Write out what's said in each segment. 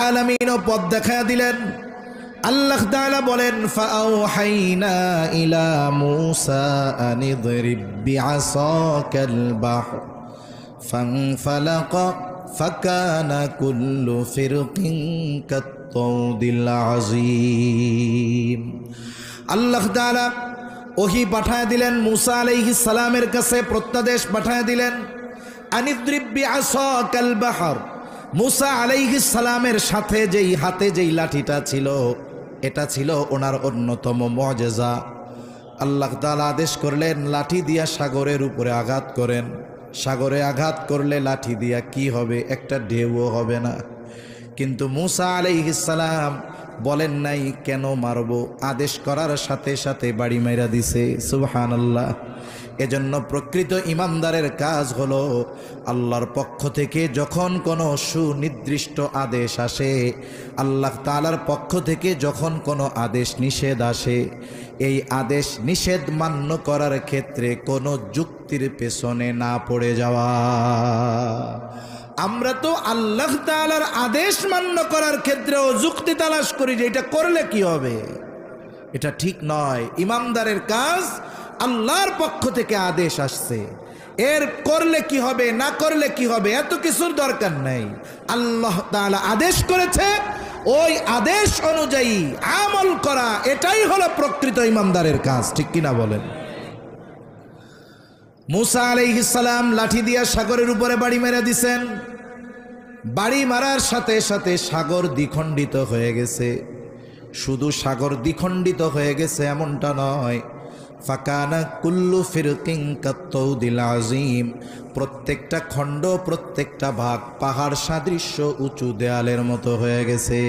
আলামিনও পথ দেখায়া দিলেন। আল্লাহ তাআলা বলেন, ফাআওহাইনা ইলা মূসা আনিদরিব বিআসাকাল বাহর ফানফালাকা ফাকানা কুল্লু ফিরকিন কাত-তাউদিল আযীম। আল্লাহ তাআলা ওহী পাঠায় দিলেন মূসা আলাইহিস সালামের কাছে, প্রত্যাদেশ পাঠায় দিলেন, আনিদরিব বিআসাকাল বাহর। মূসা আলাইহিস সালামের সাথে যেই হাতে যেই লাঠিটা ছিল, এটা ছিল ওনার অন্যতম মুআজিজা। আল্লাহ তাআলা আদেশ করলেন, লাঠি দিয়া সাগরের উপরে আঘাত করেন। সাগরে আঘাত করলে লাঠি দিয়া কি হবে? একটা ঢেউও হবে না। কিন্তু মূসা আলাইহিস সালাম বলেন নাই কেন মারব, আদেশ করার সাথে সাথে বাড়ি মাইরা দিছে। সুবহানাল্লাহ। এজন্য প্রকৃত ইমানদারের কাজ হলো আল্লাহর পক্ষ থেকে যখন কোনো সুনির্দিষ্ট আদেশ আসে, আল্লাহ তাআলার পক্ষ থেকে যখন কোনো আদেশ নিষেধ আসে, এই আদেশ নিষেধ মান্য করার ক্ষেত্রে কোনো যুক্তির পেছনে না পড়ে যাওয়া। আমরা তো আল্লাহ তাআলার আদেশ মান্য করার ক্ষেত্রেও যুক্তি তালাশ করি যে এটা করলে কি হবে। এটা ঠিক নয়। ইমানদারের কাজ, আল্লাহর পক্ষ থেকে আদেশ আসছে, এর করলে কি হবে না করলে কি হবে এত কিছুর দরকার নাই। আল্লাহ তাআলা আদেশ করেছে, ওই আদেশ অনুযায়ী আমল করা, এটাই হলো প্রকৃত ইমানদারের কাজ। ঠিক কিনা বলেন? মূসা আলাইহিস সালাম লাঠি দিয়া সাগরের উপরে বাড়ি মেরে দিছেন। বাড়ি মারার সাথে সাথে সাগর দ্বিখণ্ডিত হয়ে গেছে। শুধু সাগর দ্বিখণ্ডিত হয়ে গেছে এমনটা নয়, ফাকানা কুল্লু ফিরকিন কাত-তাউদিল আযীম। প্রত্যেকটা খণ্ড, প্রত্যেকটা ভাগ পাহাড় সাদৃশ্য উঁচু দেয়ালের মতো হয়ে গেছে।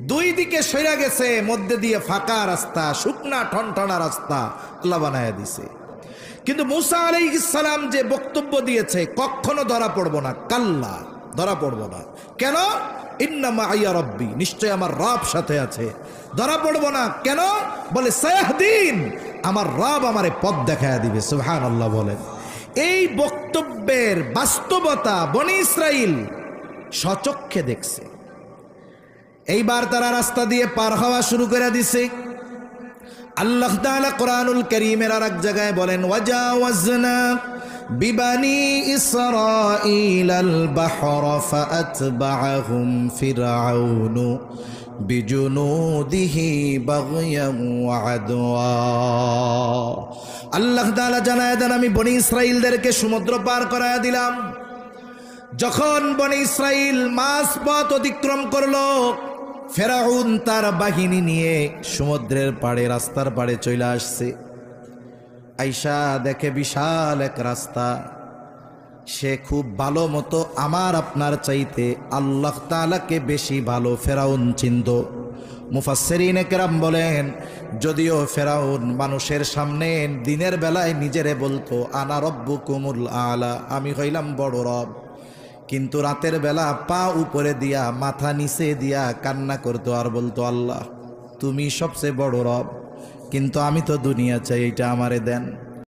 দুই দিকে সইরা গেছে, মধ্যে দিয়ে ফাঁকা রাস্তা, শুকনা ঠনঠনা রাস্তা আল্লাহ বানায়া দিছে। কিন্তু মূসা আলাইহিস সালাম যে বক্তব্য দিয়েছে, কখনো ধরা পড়ব না, কাল্লা, ধরা পড়ব না। কেন? ইন্না মাইয়া রব্বি, নিশ্চয় আমার রব সাথে আছে। ধরা পড়ব না কেন? বলে সায়াহদিন, আমার রব আমারে পথ দেখায়া দিবে। সুবহানাল্লাহ বলেন। এই বক্তব্যের বাস্তবতা বনি ইসরাইল স্বচক্ষে দেখছে। এইবার তারা রাস্তা দিয়ে পার হওয়া শুরু করে দিছে। আল্লাহ তাআলা কোরআনুল কারীমের আরেক জায়গায় বলেন, ওয়াজাওয়াজনা বিবানি ইসরাঈলাল বাহরা ফাআতবাআহুম ফিরআউনু বিজুনুদিহি বাগয়ান ওয়া আদওয়া। আল্লাহ তাআলা জানায় দেন, আমি বনি ইসরাইলদেরকে সমুদ্র পার করায়া দিলাম। যখন বনি ইসরাইল মাঝ পথ অতিক্রম করলো, ফেরাউন তার বাহিনী নিয়ে সমুদ্রের পাড়ে, রাস্তার পাড়ে চলে আসছে। আইসা দেখে বিশাল এক রাস্তা। সে খুব ভালো মতো আমার আপনার চাইতে আল্লাহ তাআলাকে বেশি ভালো ফেরাউন চিনত। মুফাসসিরিনে কেরাম বলেন, যদিও ফেরাউন মানুষের সামনে দিনের বেলায় নিজেরে বলতো আনা রব্বুকুমুল আলা, আমি হইলাম বড় রব, কিন্তু রাতের বেলা পা উপরে দিয়া মাথা নিচে দিয়া কান্না করতো আর বলতো, আল্লাহ তুমি সবচেয়ে বড় রব, কিন্তু আমি তো দুনিয়া চাই, এটা আমারে দেন।